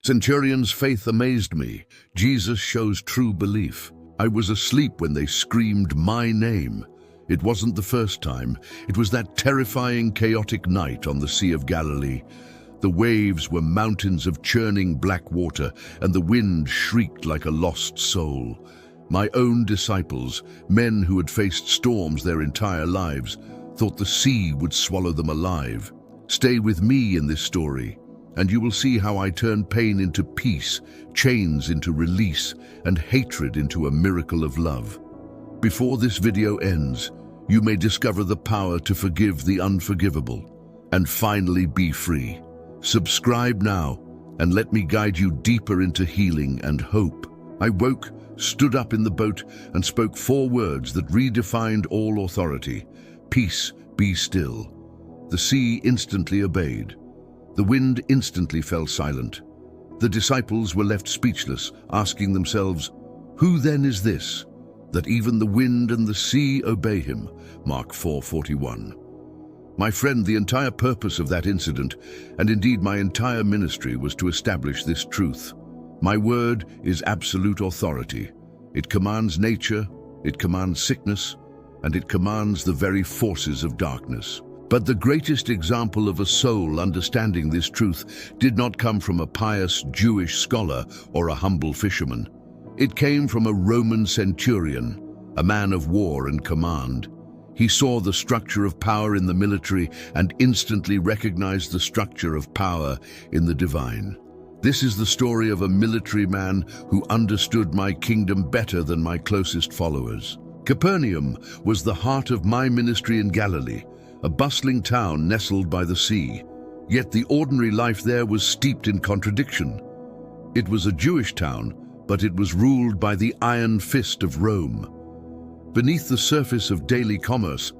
Centurion's faith amazed me. Jesus shows true belief. I was asleep when they screamed my name. It wasn't the first time. It was that terrifying, chaotic night on the Sea of Galilee. The waves were mountains of churning black water, and the wind shrieked like a lost soul. My own disciples, men who had faced storms their entire lives, thought the sea would swallow them alive. Stay with me in this story, and you will see how I turn pain into peace, chains into release, and hatred into a miracle of love. Before this video ends, you may discover the power to forgive the unforgivable, and finally be free. Subscribe now, and let me guide you deeper into healing and hope. I woke, stood up in the boat, and spoke 4 words that redefined all authority. Peace, be still. The sea instantly obeyed. The wind instantly fell silent. The disciples were left speechless, asking themselves, "Who then is this, that even the wind and the sea obey him?" Mark 4:41. My friend, the entire purpose of that incident, and indeed my entire ministry, was to establish this truth. My word is absolute authority. It commands nature, it commands sickness, and it commands the very forces of darkness. But the greatest example of a soul understanding this truth did not come from a pious Jewish scholar or a humble fisherman. It came from a Roman centurion, a man of war and command. He saw the structure of power in the military and instantly recognized the structure of power in the divine. This is the story of a military man who understood my kingdom better than my closest followers. Capernaum was the heart of my ministry in Galilee, a bustling town nestled by the sea. Yet the ordinary life there was steeped in contradiction. It was a Jewish town, but it was ruled by the iron fist of Rome. Beneath the surface of daily commerce,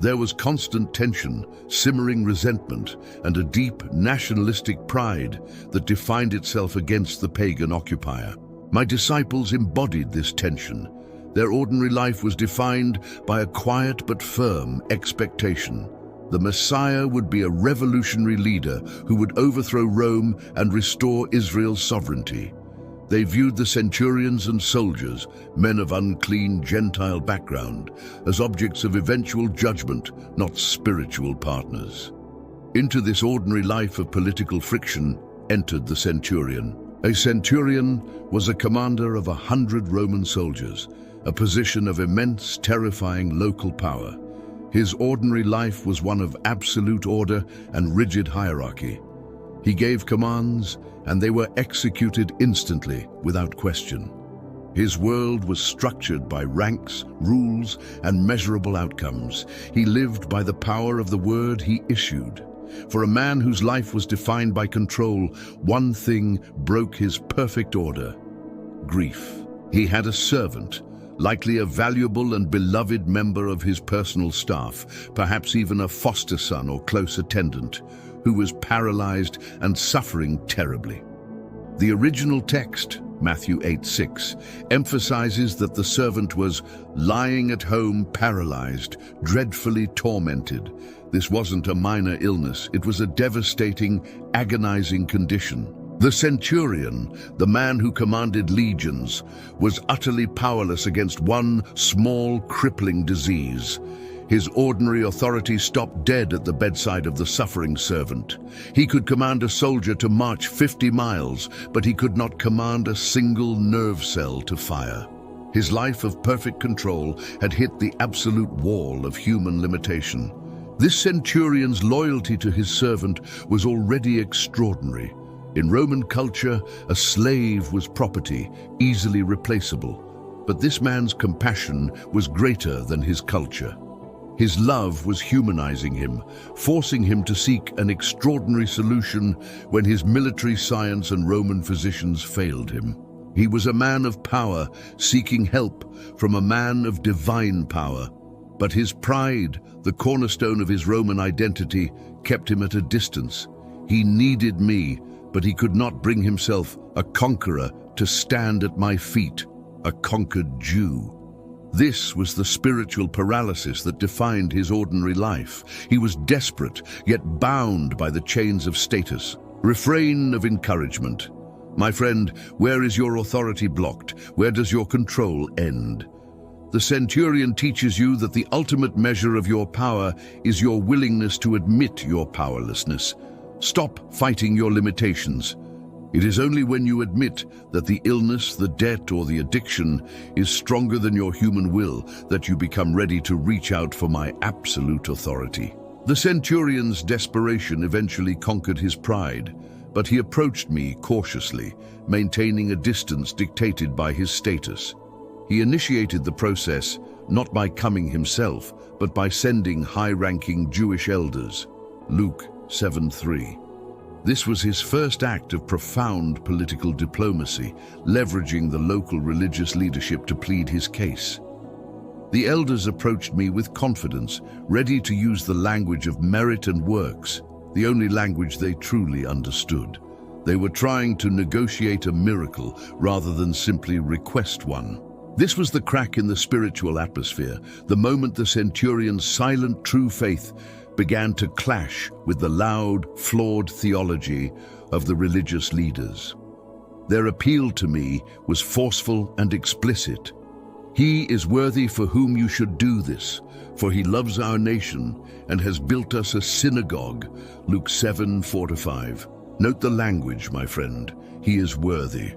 there was constant tension, simmering resentment, and a deep nationalistic pride that defined itself against the pagan occupier. My disciples embodied this tension. Their ordinary life was defined by a quiet but firm expectation. The Messiah would be a revolutionary leader who would overthrow Rome and restore Israel's sovereignty. They viewed the centurions and soldiers, men of unclean Gentile background, as objects of eventual judgment, not spiritual partners. Into this ordinary life of political friction entered the centurion. A centurion was a commander of 100 Roman soldiers, a position of immense, terrifying local power. His ordinary life was one of absolute order and rigid hierarchy. He gave commands, and they were executed instantly, without question. His world was structured by ranks, rules, and measurable outcomes. He lived by the power of the word he issued. For a man whose life was defined by control, one thing broke his perfect order: grief. He had a servant, likely a valuable and beloved member of his personal staff, perhaps even a foster son or close attendant, who was paralyzed and suffering terribly. The original text, Matthew 8:6, emphasizes that the servant was lying at home paralyzed, dreadfully tormented. This wasn't a minor illness, it was a devastating, agonizing condition. The centurion, the man who commanded legions, was utterly powerless against one small, crippling disease. His ordinary authority stopped dead at the bedside of the suffering servant. He could command a soldier to march 50 miles, but he could not command a single nerve cell to fire. His life of perfect control had hit the absolute wall of human limitation. This centurion's loyalty to his servant was already extraordinary. In Roman culture, a slave was property, easily replaceable. But this man's compassion was greater than his culture. His love was humanizing him, forcing him to seek an extraordinary solution when his military science and Roman physicians failed him. He was a man of power, seeking help from a man of divine power. But his pride, the cornerstone of his Roman identity, kept him at a distance. He needed me, but he could not bring himself, a conqueror, to stand at my feet, a conquered Jew. This was the spiritual paralysis that defined his ordinary life. He was desperate, yet bound by the chains of status. Refrain of encouragement. My friend, where is your authority blocked? Where does your control end? The centurion teaches you that the ultimate measure of your power is your willingness to admit your powerlessness. Stop fighting your limitations. It is only when you admit that the illness, the debt, or the addiction is stronger than your human will that you become ready to reach out for my absolute authority. The centurion's desperation eventually conquered his pride, but he approached me cautiously, maintaining a distance dictated by his status. He initiated the process not by coming himself, but by sending high-ranking Jewish elders. Luke 7:3. This was his first act of profound political diplomacy, leveraging the local religious leadership to plead his case. The elders approached me with confidence, ready to use the language of merit and works, the only language they truly understood. They were trying to negotiate a miracle rather than simply request one. This was the crack in the spiritual atmosphere, the moment the centurion's silent true faith began to clash with the loud, flawed theology of the religious leaders. Their appeal to me was forceful and explicit. He is worthy for whom you should do this, for he loves our nation and has built us a synagogue. Luke 7:4-5. Note the language, my friend. He is worthy.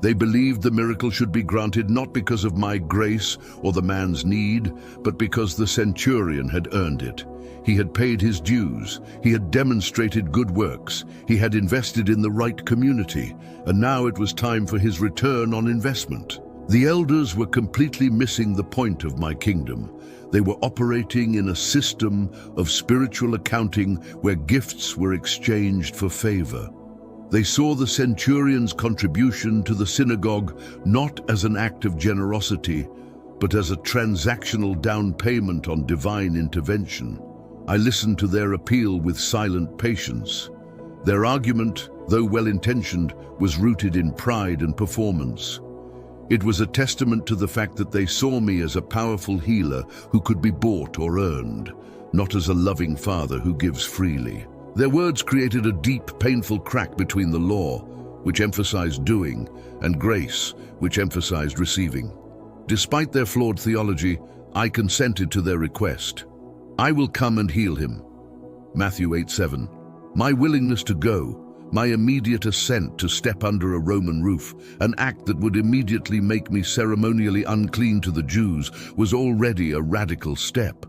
They believed the miracle should be granted not because of my grace or the man's need, but because the centurion had earned it. He had paid his dues, he had demonstrated good works, he had invested in the right community, and now it was time for his return on investment. The elders were completely missing the point of my kingdom. They were operating in a system of spiritual accounting where gifts were exchanged for favor. They saw the centurion's contribution to the synagogue not as an act of generosity, but as a transactional down payment on divine intervention. I listened to their appeal with silent patience. Their argument, though well-intentioned, was rooted in pride and performance. It was a testament to the fact that they saw me as a powerful healer who could be bought or earned, not as a loving father who gives freely. Their words created a deep, painful crack between the law, which emphasized doing, and grace, which emphasized receiving. Despite their flawed theology, I consented to their request. I will come and heal him. Matthew 8:7. My willingness to go, my immediate assent to step under a Roman roof, an act that would immediately make me ceremonially unclean to the Jews, was already a radical step.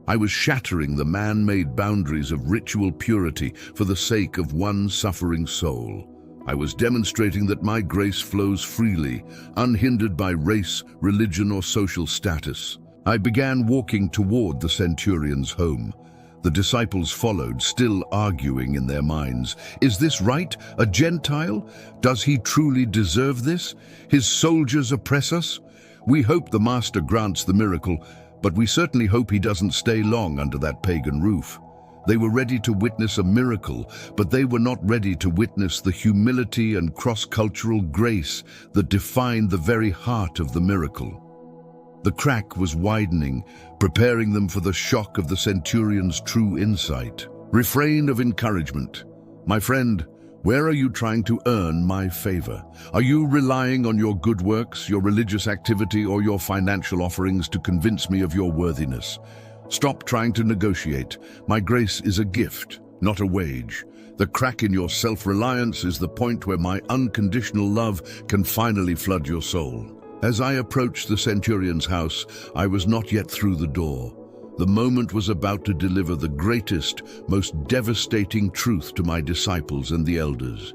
I was shattering the man-made boundaries of ritual purity for the sake of one suffering soul. I was demonstrating that my grace flows freely, unhindered by race, religion, or social status. I began walking toward the centurion's home. The disciples followed, still arguing in their minds. Is this right? A Gentile? Does he truly deserve this? His soldiers oppress us? We hope the Master grants the miracle, but we certainly hope he doesn't stay long under that pagan roof. They were ready to witness a miracle, but they were not ready to witness the humility and cross-cultural grace that defined the very heart of the miracle. The crack was widening, preparing them for the shock of the centurion's true insight. Refrain of encouragement. My friend, where are you trying to earn my favor? Are you relying on your good works, your religious activity, or your financial offerings to convince me of your worthiness? Stop trying to negotiate. My grace is a gift, not a wage. The crack in your self-reliance is the point where my unconditional love can finally flood your soul. As I approached the centurion's house, I was not yet through the door. The moment was about to deliver the greatest, most devastating truth to my disciples and the elders.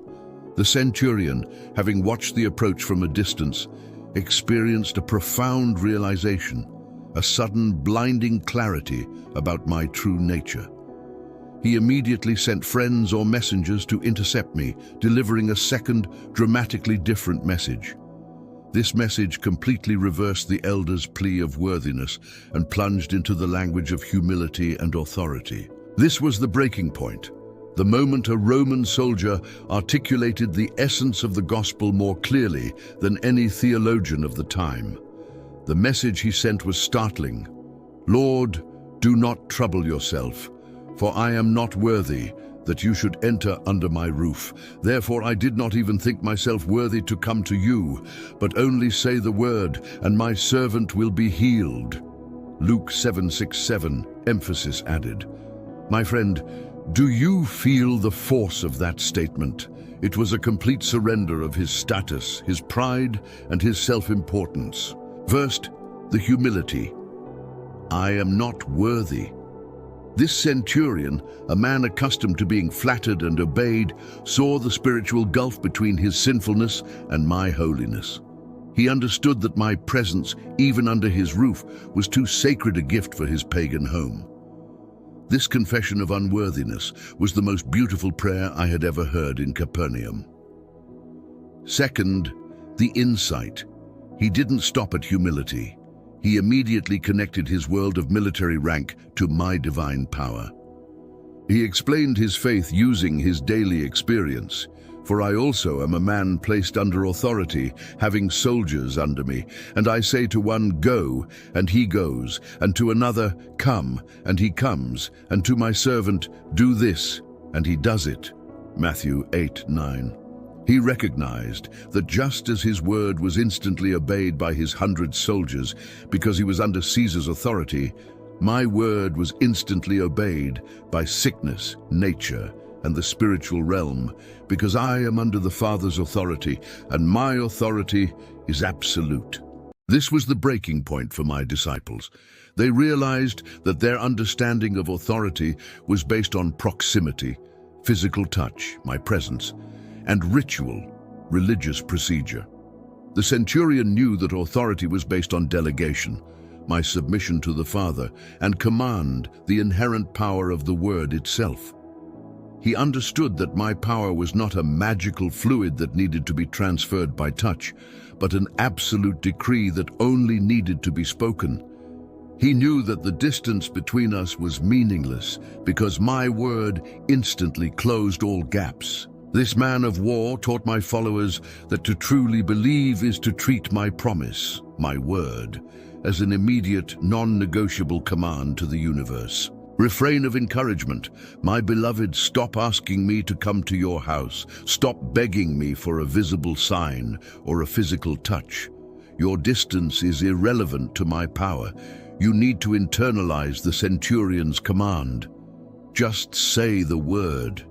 The centurion, having watched the approach from a distance, experienced a profound realization, a sudden blinding clarity about my true nature. He immediately sent friends or messengers to intercept me, delivering a second, dramatically different message. This message completely reversed the elders' plea of worthiness and plunged into the language of humility and authority. This was the breaking point, the moment a Roman soldier articulated the essence of the gospel more clearly than any theologian of the time. The message he sent was startling. Lord, do not trouble yourself, for I am not worthy that you should enter under my roof. Therefore I did not even think myself worthy to come to you, but only say the word, and my servant will be healed." Luke 7:6-7, emphasis added. My friend, do you feel the force of that statement? It was a complete surrender of his status, his pride, and his self-importance. First, the humility. I am not worthy. This centurion, a man accustomed to being flattered and obeyed, saw the spiritual gulf between his sinfulness and my holiness. He understood that my presence, even under his roof, was too sacred a gift for his pagan home. This confession of unworthiness was the most beautiful prayer I had ever heard in Capernaum. Second, the insight. He didn't stop at humility. He immediately connected his world of military rank to my divine power. He explained his faith using his daily experience. For I also am a man placed under authority, having soldiers under me. And I say to one, go, and he goes, and to another, come, and he comes, and to my servant, do this, and he does it. Matthew 8:9. He recognized that just as his word was instantly obeyed by his 100 soldiers because he was under Caesar's authority, my word was instantly obeyed by sickness, nature, and the spiritual realm, because I am under the Father's authority, and my authority is absolute. This was the breaking point for my disciples. They realized that their understanding of authority was based on proximity, physical touch, my presence, and ritual, religious procedure. The centurion knew that authority was based on delegation, my submission to the Father, and command, the inherent power of the word itself. He understood that my power was not a magical fluid that needed to be transferred by touch, but an absolute decree that only needed to be spoken. He knew that the distance between us was meaningless because my word instantly closed all gaps. This man of war taught my followers that to truly believe is to treat my promise, my word, as an immediate, non-negotiable command to the universe. Refrain of encouragement. My beloved, stop asking me to come to your house. Stop begging me for a visible sign or a physical touch. Your distance is irrelevant to my power. You need to internalize the centurion's command. Just say the word.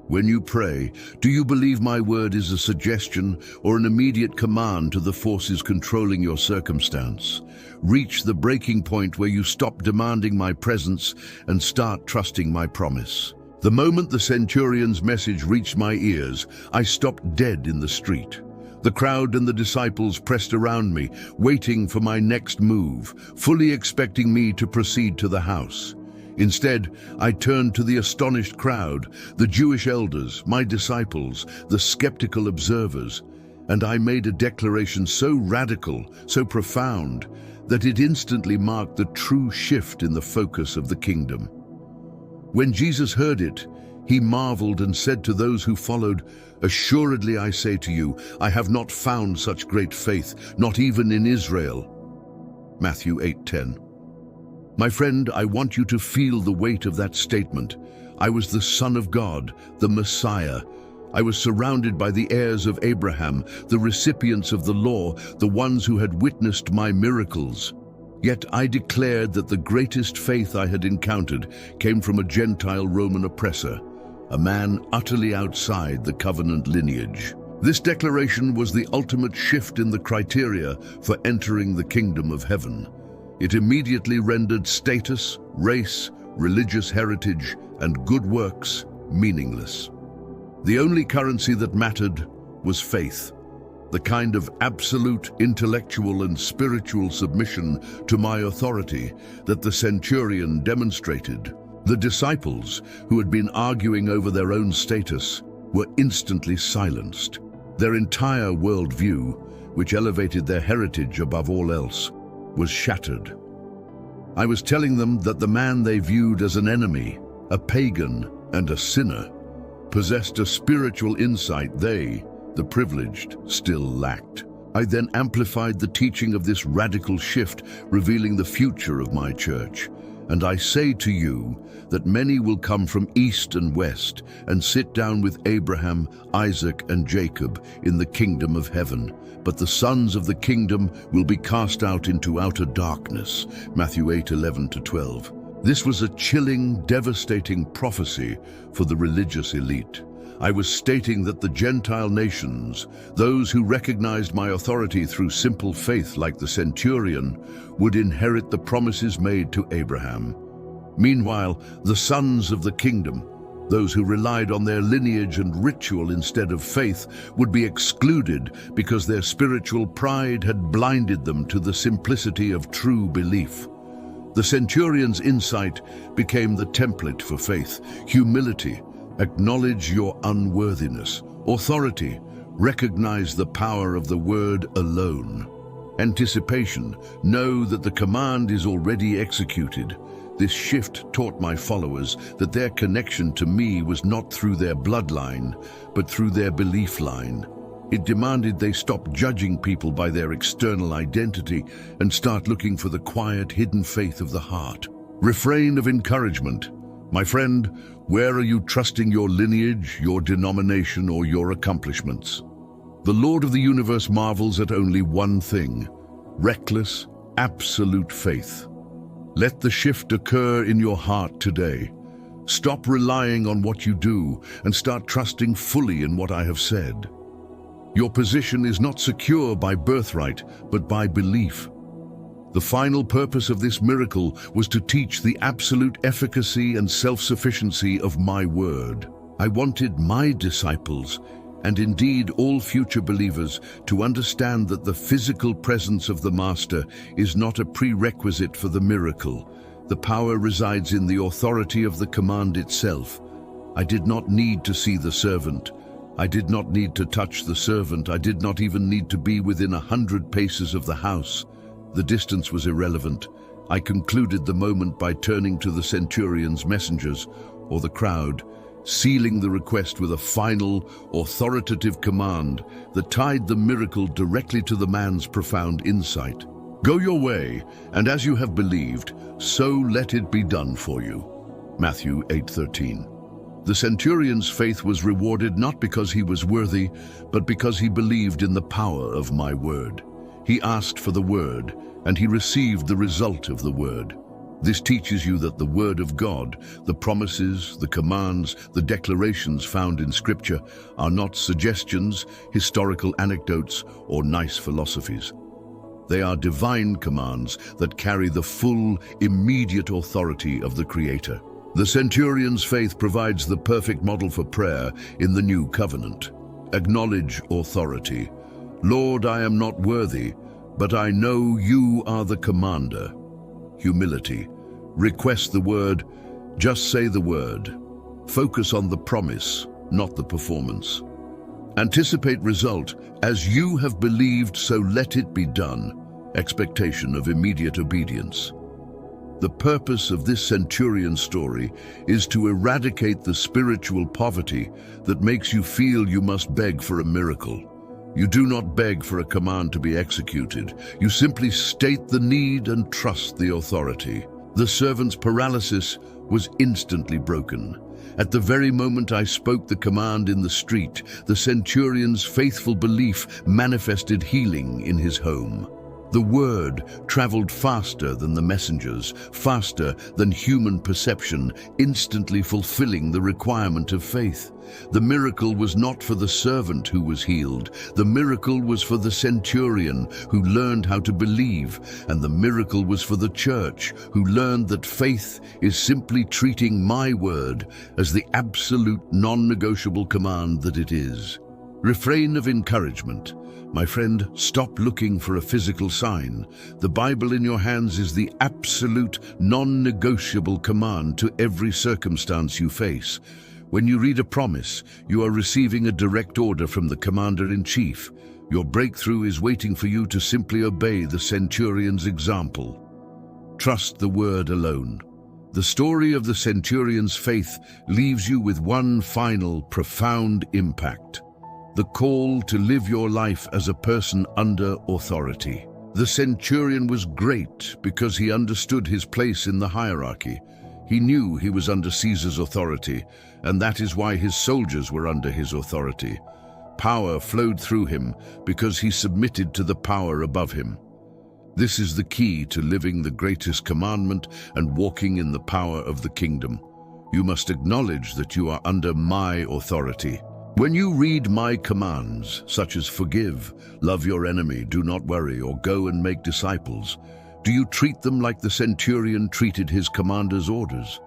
When you pray, do you believe my word is a suggestion or an immediate command to the forces controlling your circumstance? Reach the breaking point where you stop demanding my presence and start trusting my promise. The moment the centurion's message reached my ears, I stopped dead in the street. The crowd and the disciples pressed around me, waiting for my next move, fully expecting me to proceed to the house. Instead, I turned to the astonished crowd, the Jewish elders, my disciples, the skeptical observers, and I made a declaration so radical, so profound, that it instantly marked the true shift in the focus of the kingdom. When Jesus heard it, he marveled and said to those who followed, "Assuredly I say to you, I have not found such great faith, not even in Israel." Matthew 8:10. My friend, I want you to feel the weight of that statement. I was the Son of God, the Messiah. I was surrounded by the heirs of Abraham, the recipients of the law, the ones who had witnessed my miracles. Yet I declared that the greatest faith I had encountered came from a Gentile Roman oppressor, a man utterly outside the covenant lineage. This declaration was the ultimate shift in the criteria for entering the kingdom of heaven. It immediately rendered status, race, religious heritage, and good works meaningless. The only currency that mattered was faith, the kind of absolute intellectual and spiritual submission to my authority that the centurion demonstrated. The disciples, who had been arguing over their own status, were instantly silenced. Their entire worldview, which elevated their heritage above all else, was shattered. I was telling them that the man they viewed as an enemy, a pagan, and a sinner, possessed a spiritual insight they, the privileged, still lacked. I then amplified the teaching of this radical shift, revealing the future of my church, And I say to you that many will come from east and west and sit down with Abraham, Isaac, and Jacob in the kingdom of heaven. But the sons of the kingdom will be cast out into outer darkness. Matthew 8:11-12. This was a chilling, devastating prophecy for the religious elite. I was stating that the Gentile nations, those who recognized my authority through simple faith like the centurion, would inherit the promises made to Abraham. Meanwhile, the sons of the kingdom, those who relied on their lineage and ritual instead of faith, would be excluded because their spiritual pride had blinded them to the simplicity of true belief. The centurion's insight became the template for faith: humility, acknowledge your unworthiness; authority, recognize the power of the word alone; anticipation, know that the command is already executed. This shift taught my followers that their connection to me was not through their bloodline, but through their belief line. It demanded they stop judging people by their external identity and start looking for the quiet, hidden faith of the heart. Refrain of encouragement. My friend, where are you trusting your lineage, your denomination, or your accomplishments? The Lord of the universe marvels at only one thing: reckless, absolute faith. Let the shift occur in your heart today. Stop relying on what you do and start trusting fully in what I have said. Your position is not secure by birthright, but by belief. The final purpose of this miracle was to teach the absolute efficacy and self-sufficiency of my word. I wanted my disciples, and indeed all future believers, to understand that the physical presence of the Master is not a prerequisite for the miracle. The power resides in the authority of the command itself. I did not need to see the servant. I did not need to touch the servant. I did not even need to be within 100 paces of the house. The distance was irrelevant. I concluded the moment by turning to the centurion's messengers, or the crowd, sealing the request with a final, authoritative command that tied the miracle directly to the man's profound insight. Go your way, and as you have believed, so let it be done for you. Matthew 8:13. The centurion's faith was rewarded not because he was worthy, but because he believed in the power of my word. He asked for the word, and he received the result of the word. This teaches you that the word of God, the promises, the commands, the declarations found in Scripture, are not suggestions, historical anecdotes, or nice philosophies. They are divine commands that carry the full, immediate authority of the Creator. The centurion's faith provides the perfect model for prayer in the new covenant. Acknowledge authority. Lord, I am not worthy, but I know you are the commander. Humility. Request the word, just say the word. Focus on the promise, not the performance. Anticipate result. As you have believed, so let it be done. Expectation of immediate obedience. The purpose of this centurion story is to eradicate the spiritual poverty that makes you feel you must beg for a miracle. You do not beg for a command to be executed. You simply state the need and trust the authority. The servant's paralysis was instantly broken. At the very moment I spoke the command in the street, the centurion's faithful belief manifested healing in his home. The word traveled faster than the messengers, faster than human perception, instantly fulfilling the requirement of faith. The miracle was not for the servant who was healed. The miracle was for the centurion who learned how to believe, and the miracle was for the church who learned that faith is simply treating my word as the absolute non-negotiable command that it is. Refrain of encouragement. My friend, stop looking for a physical sign. The Bible in your hands is the absolute, non-negotiable command to every circumstance you face. When you read a promise, you are receiving a direct order from the commander-in-chief. Your breakthrough is waiting for you to simply obey the centurion's example. Trust the word alone. The story of the centurion's faith leaves you with one final, profound impact. The call to live your life as a person under authority. The centurion was great because he understood his place in the hierarchy. He knew he was under Caesar's authority, and that is why his soldiers were under his authority. Power flowed through him because he submitted to the power above him. This is the key to living the greatest commandment and walking in the power of the kingdom. You must acknowledge that you are under my authority. When you read my commands, such as forgive, love your enemy, do not worry, or go and make disciples, do you treat them like the centurion treated his commander's orders?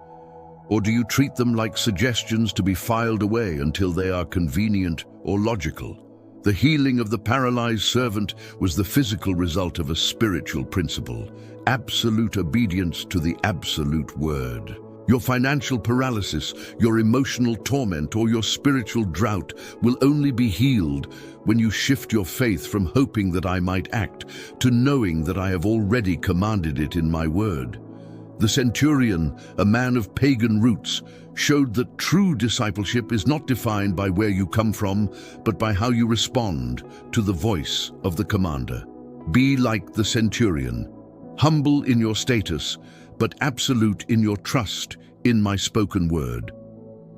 Or do you treat them like suggestions to be filed away until they are convenient or logical? The healing of the paralyzed servant was the physical result of a spiritual principle, absolute obedience to the absolute word. Your financial paralysis, your emotional torment, or your spiritual drought will only be healed when you shift your faith from hoping that I might act to knowing that I have already commanded it in my word. The centurion, a man of pagan roots, showed that true discipleship is not defined by where you come from, but by how you respond to the voice of the commander. Be like the centurion, humble in your status, but absolute in your trust in my spoken word.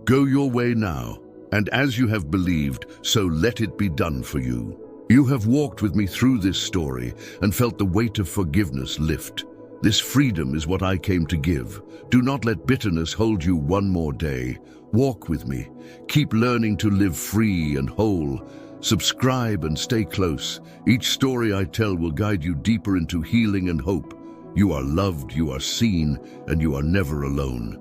Go your way now, and as you have believed, so let it be done for you. You have walked with me through this story and felt the weight of forgiveness lift. This freedom is what I came to give. Do not let bitterness hold you one more day. Walk with me. Keep learning to live free and whole. Subscribe and stay close. Each story I tell will guide you deeper into healing and hope. You are loved, you are seen, and you are never alone.